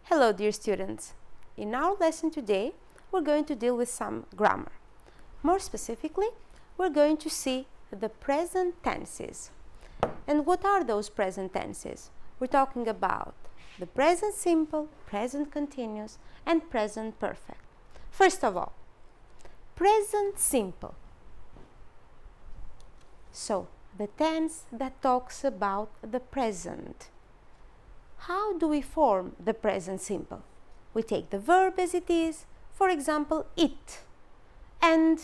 Hello dear students. In our lesson today we're going to deal with some grammar. More specifically, we're going to see the present tenses. And what are those present tenses? We're talking about the present simple, present continuous and present perfect. First of all, present simple. So, the tense that talks about the present. How do we form the present simple? We take the verb as it is, for example, eat, and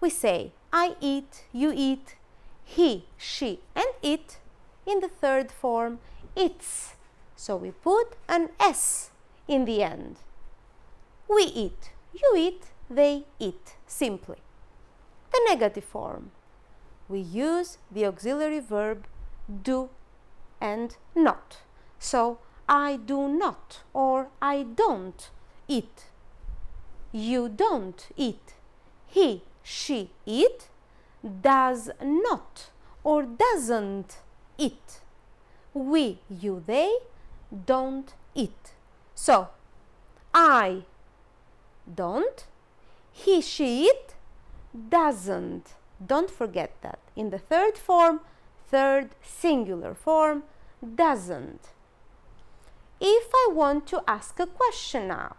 we say I eat, you eat, he, she, and it. In the third form, eats. So we put an S in the end. We eat, you eat, they eat, simply. The negative form. We use the auxiliary verb do and not. So, I do not or I don't eat. You don't eat. He, she eat, does not or doesn't eat. We, you, they don't eat. So, I don't, he, she eat, doesn't. Don't forget that. In the third form, third singular form, doesn't. If I want to ask a question now,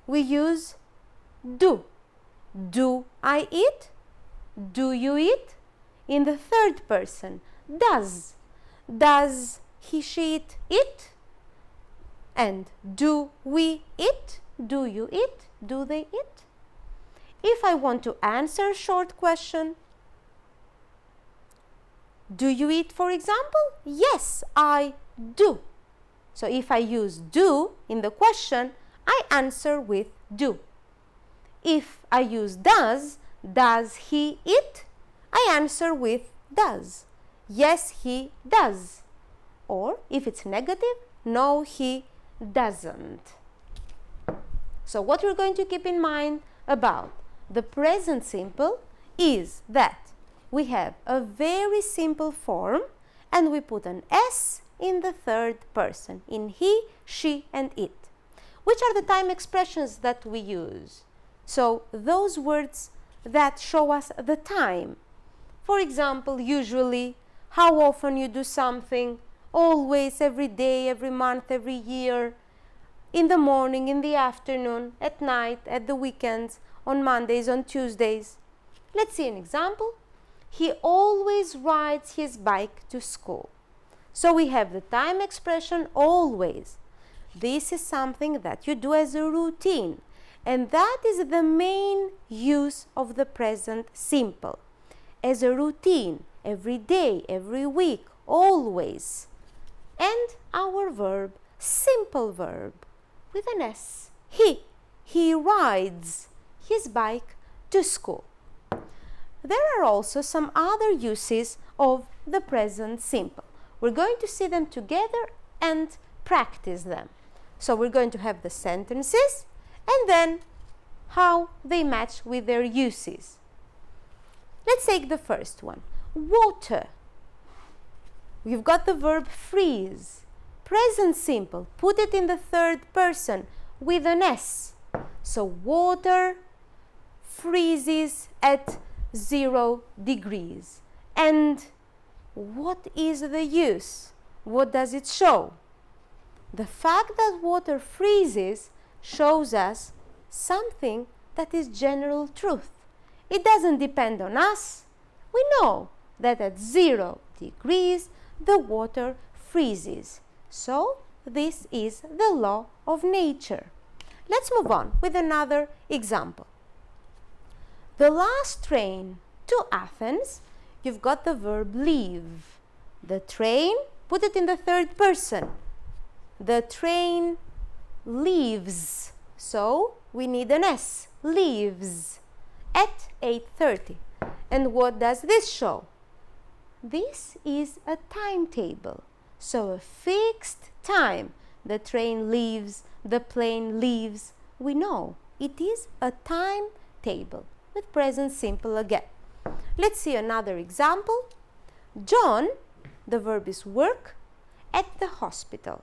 we use do. Do I eat? Do you eat? In the third person, does. Does he, she eat? It? And do we eat? Do you eat? Do they eat? If I want to answer a short question, do you eat, for example? Yes, I do. So if I use do in the question, I answer with do. If I use does he eat? I answer with does. Yes, he does. Or if it's negative, no, he doesn't. So what we're going to keep in mind about the present simple is that we have a very simple form and we put an S in the third person, in he, she and it. Which are the time expressions that we use? So those words that show us the time. For example, usually, how often you do something, always, every day, every month, every year, in the morning, in the afternoon, at night, at the weekends, on Mondays, on Tuesdays. Let's see an example. He always rides his bike to school. So we have the time expression always. This is something that you do as a routine, and that is the main use of the present simple. As a routine, every day, every week, always. And our verb, simple verb, with an S. He rides his bike to school. There are also some other uses of the present simple. We're going to see them together and practice them. So we're going to have the sentences and then how they match with their uses. Let's take the first one. Water. We've got the verb freeze. Present simple. Put it in the third person with an S. So water freezes at 0 degrees. And what is the use? What does it show? The fact that water freezes shows us something that is general truth. It doesn't depend on us. We know that at 0 degrees the water freezes. So this is the law of nature. Let's move on with another example. The last train to Athens, you've got the verb leave. The train, put it in the third person. The train leaves. So we need an S. Leaves at 8:30. And what does this show? This is a timetable. So a fixed time. The train leaves, the plane leaves. We know it is a timetable with present simple again. Let's see another example. John, the verb is work, at the hospital.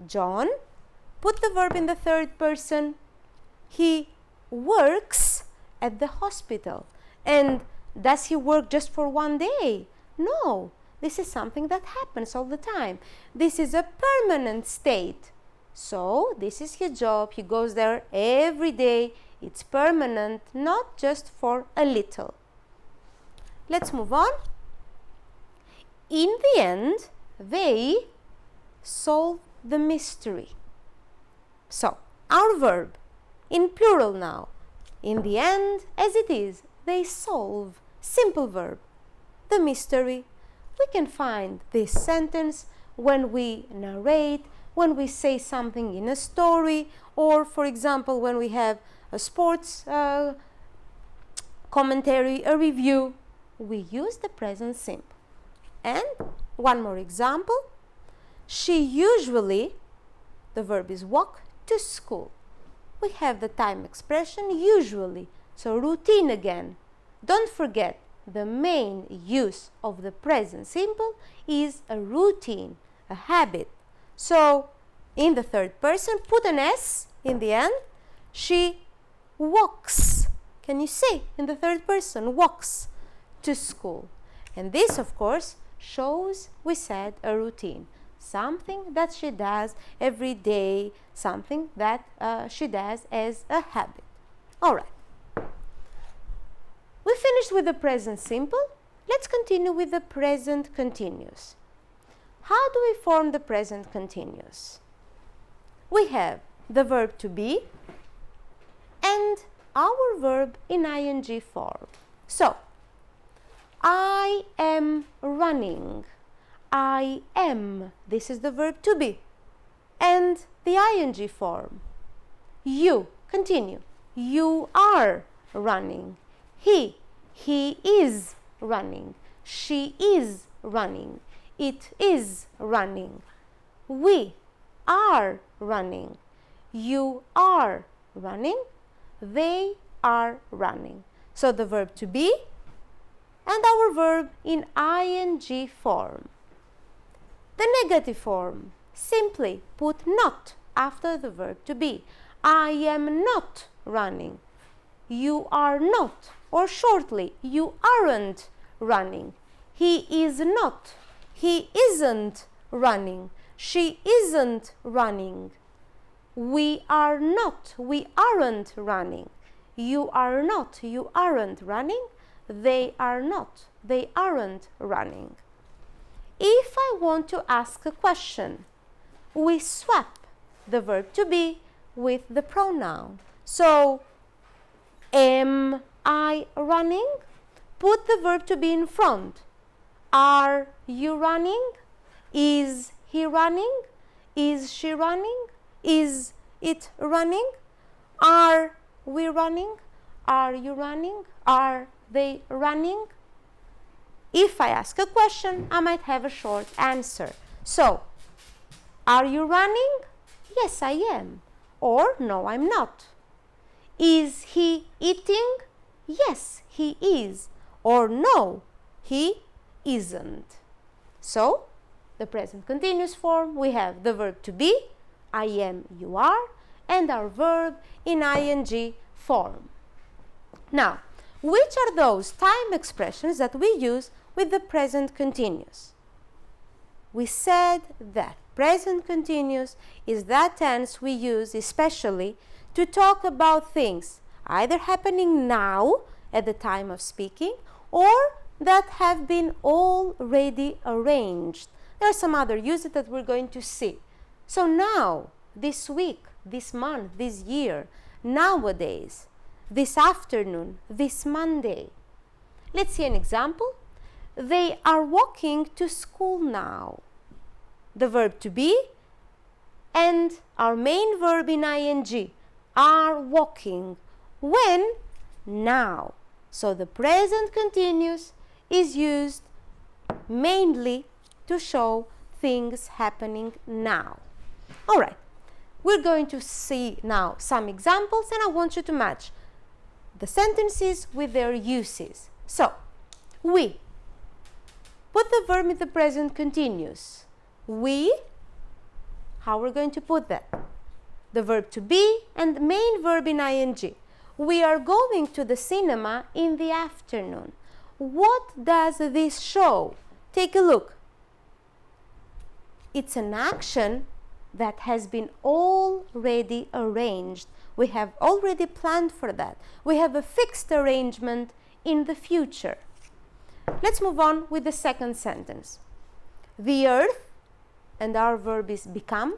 John put the verb in the third person. He works at the hospital. And does he work just for one day? No, this is something that happens all the time. This is a permanent state. So this is his job. He goes there every day. It's permanent, not just for a little. Let's move on. In the end, they solve the mystery. So, our verb in plural now. In the end, as it is, they solve, simple verb, the mystery. We can find this sentence when we narrate, when we say something in a story, or for example, when we have a sports commentary, a review. We use the present simple. And one more example. She usually, the verb is walk, to school. We have the time expression usually, so routine again. Don't forget, the main use of the present simple is a routine, a habit. So, in the third person, put an S in the end. She walks. Can you say in the third person, walks to school? And this, of course, shows, we said, a routine. Something that she does every day, something that she does as a habit. All right. We finished with the present simple. Let's continue with the present continuous. How do we form the present continuous? We have the verb to be and our verb in ing form. So, I am running. I am, this is the verb to be. And the ing form. You, continue. You are running. He is running. She is running. It is running. We are running. You are running. They are running. So the verb to be and our verb in ing form. The negative form, simply put not after the verb to be. I am not running. You are not, or shortly, you aren't running. He is not. He isn't running. She isn't running. We are not. We aren't running. You are not. You aren't running. They are not. They aren't running. If I want to ask a question, we swap the verb to be with the pronoun. So, am I running? Put the verb to be in front. Are you running? Is he running? Is she running? Is it running? Are we running? Are you running? Are they running? If I ask a question, I might have a short answer. So, are you running? Yes, I am. Or, no, I'm not. Is he eating? Yes, he is. Or, no, he isn't. So, the present continuous form, we have the verb to be, I am, you are, and our verb in ing form. Now, which are those time expressions that we use with the present continuous? We said that present continuous is that tense we use especially to talk about things either happening now at the time of speaking or that have been already arranged. There are some other uses that we're going to see. So now, this week, this month, this year, nowadays, this afternoon, this Monday. Let's see an example. They are walking to school now. The verb to be and our main verb in ing are walking. When? Now. So the present continuous is used mainly to show things happening now. All right. We're going to see now some examples and I want you to match the sentences with their uses. So, we. Put the verb in the present continuous. We, how we're going to put that? the verb to be, and main verb in ing. We are going to the cinema in the afternoon. What does this show? Take a look. It's an action that has been already arranged. We have already planned for that. We have a fixed arrangement in the future. Let's move on with the second sentence. The earth, and our verb is become,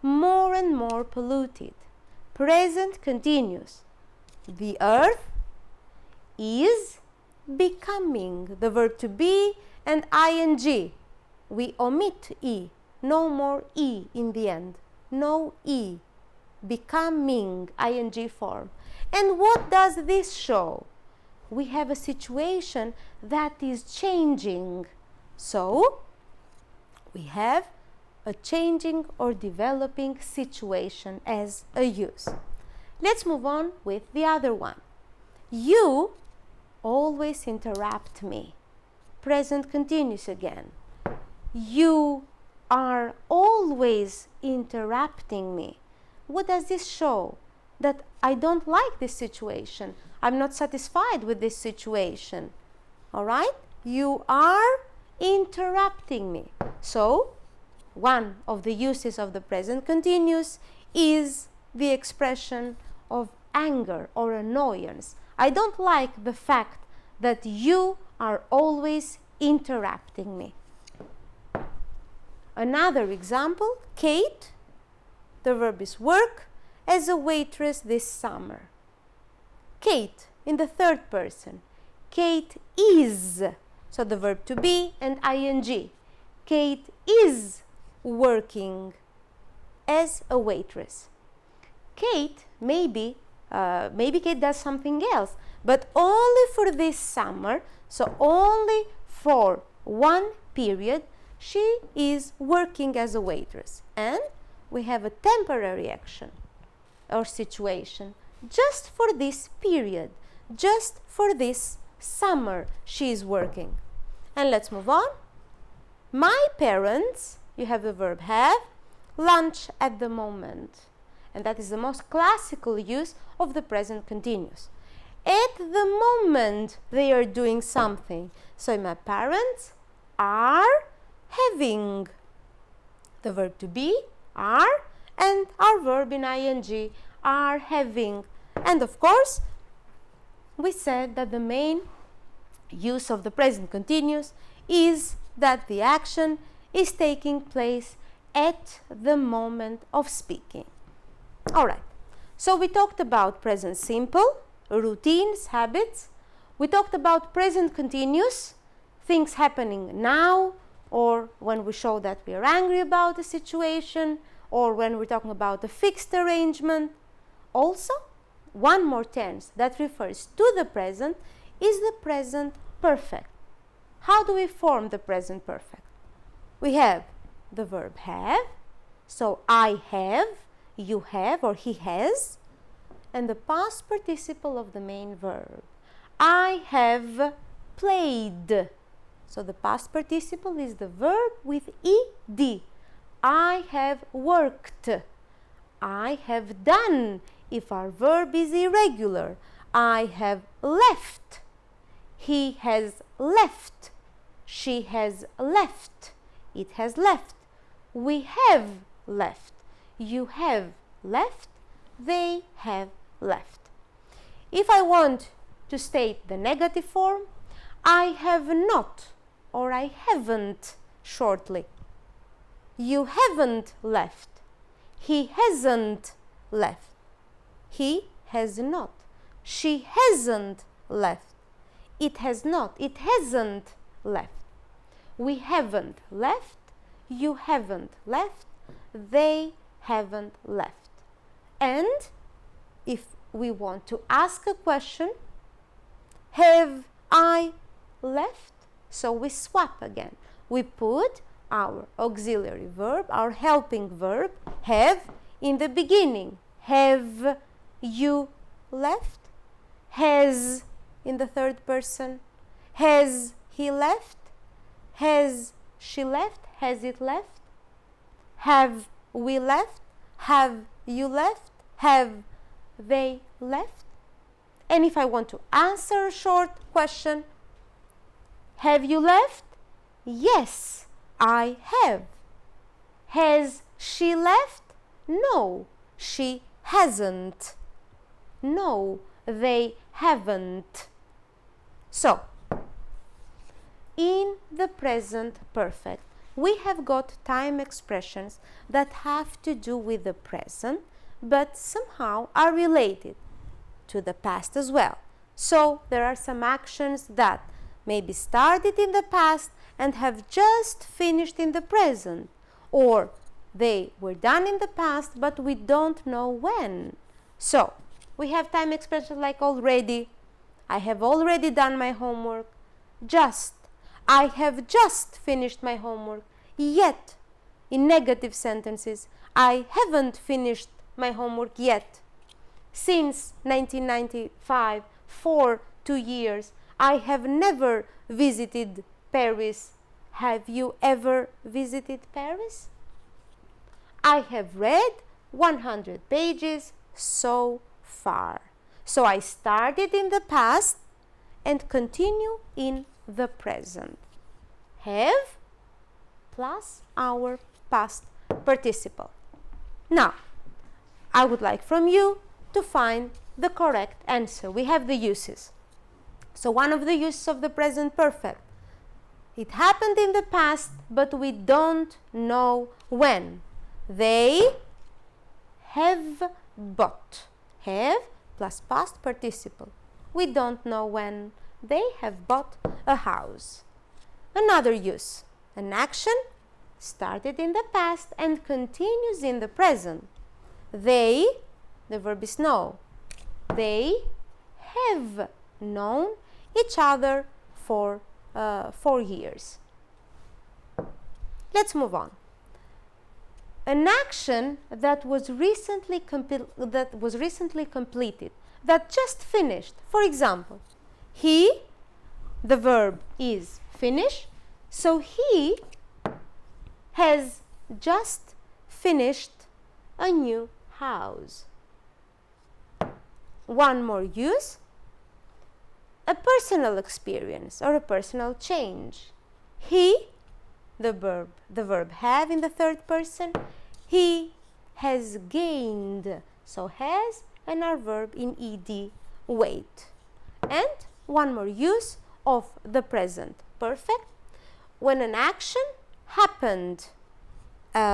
more and more polluted. Present continuous. The earth is becoming, the verb to be, and ing. We omit e. No more e in the end. No e. Becoming, ing form. And what does this show? We have a situation that is changing. So, we have a changing or developing situation as a use. Let's move on with the other one. You always interrupt me. Present continuous again. You are always interrupting me. What does this show? That I don't like this situation. I'm not satisfied with this situation. All right? You are interrupting me. So, one of the uses of the present continuous is the expression of anger or annoyance. I don't like the fact that you are always interrupting me. Another example, Kate, the verb is work, as a waitress this summer. Kate, in the third person. Kate is, so the verb to be and ing. Kate is working as a waitress. Kate, maybe Kate does something else, but only for this summer, so only for one period, she is working as a waitress. And we have a temporary action or situation just for this period, just for this summer she is working. And let's move on. My parents, you have the verb have, lunch at the moment. And that is the most classical use of the present continuous. At the moment they are doing something. So my parents are having, the verb to be, are, and our verb in ing, are having. And of course, we said that the main use of the present continuous is that the action is taking place at the moment of speaking. All right, so we talked about present simple, routines, habits. We talked about present continuous, things happening now, or when we show that we are angry about a situation, or when we're talking about a fixed arrangement. Also, one more tense that refers to the present is the present perfect. How do we form the present perfect? We have the verb have, so I have, you have, or he has, and the past participle of the main verb. I have played. So the past participle is the verb with ed. I have worked. I have done if our verb is irregular. I have left. He has left. She has left. It has left. We have left. You have left. They have left. If I want to state the negative form, I have not, or I haven't shortly. You haven't left. He hasn't left. He has not. She hasn't left. It has not. It hasn't left. We haven't left. You haven't left. They haven't left. And if we want to ask a question, have I left? So we swap again. We put our auxiliary verb, our helping verb, have, in the beginning. Have you left? Has, in the third person. Has he left? Has she left? Has it left? Have we left? Have you left? Have they left? And if I want to answer a short question, have you left? Yes, I have. Has she left? No, she hasn't. No, they haven't. So, in the present perfect, we have got time expressions that have to do with the present, but somehow are related to the past as well. So, there are some actions that maybe started in the past and have just finished in the present, or they were done in the past but we don't know when. So, we have time expressions like already, I have already done my homework, just, I have just finished my homework, yet, in negative sentences, I haven't finished my homework yet. Since 1995, for 2 years, I have never visited Paris. Have you ever visited Paris? I have read 100 pages so far. So I started in the past and continue in the present. Have plus our past participle. Now, I would like from you to find the correct answer. We have the uses. So one of the uses of the present perfect. It happened in the past, but we don't know when. They have bought. Have plus past participle. We don't know when. They have bought a house. Another use. An action started in the past and continues in the present. They, the verb is know. They have known each other for 4 years. Let's move on. An action that was recently completed, that just finished. For example, he, the verb is finish, so he has just finished a new house. One more use. A personal experience or a personal change. He, the verb have in the third person, he has gained. So has and our verb in ed weight. And one more use of the present perfect. When an action happened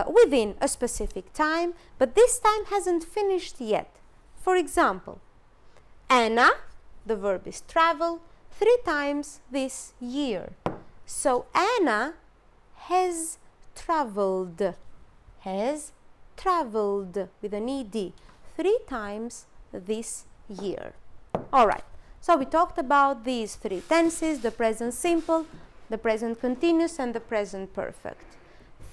within a specific time, but this time hasn't finished yet. For example, Anna, the verb is travel, 3 times this year. So Anna has traveled with an ed 3 times this year. Alright, so we talked about these 3 tenses, the present simple, the present continuous and the present perfect.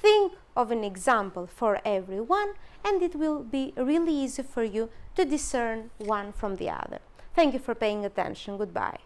Think of an example for every one and it will be really easy for you to discern one from the other. Thank you for paying attention. Goodbye.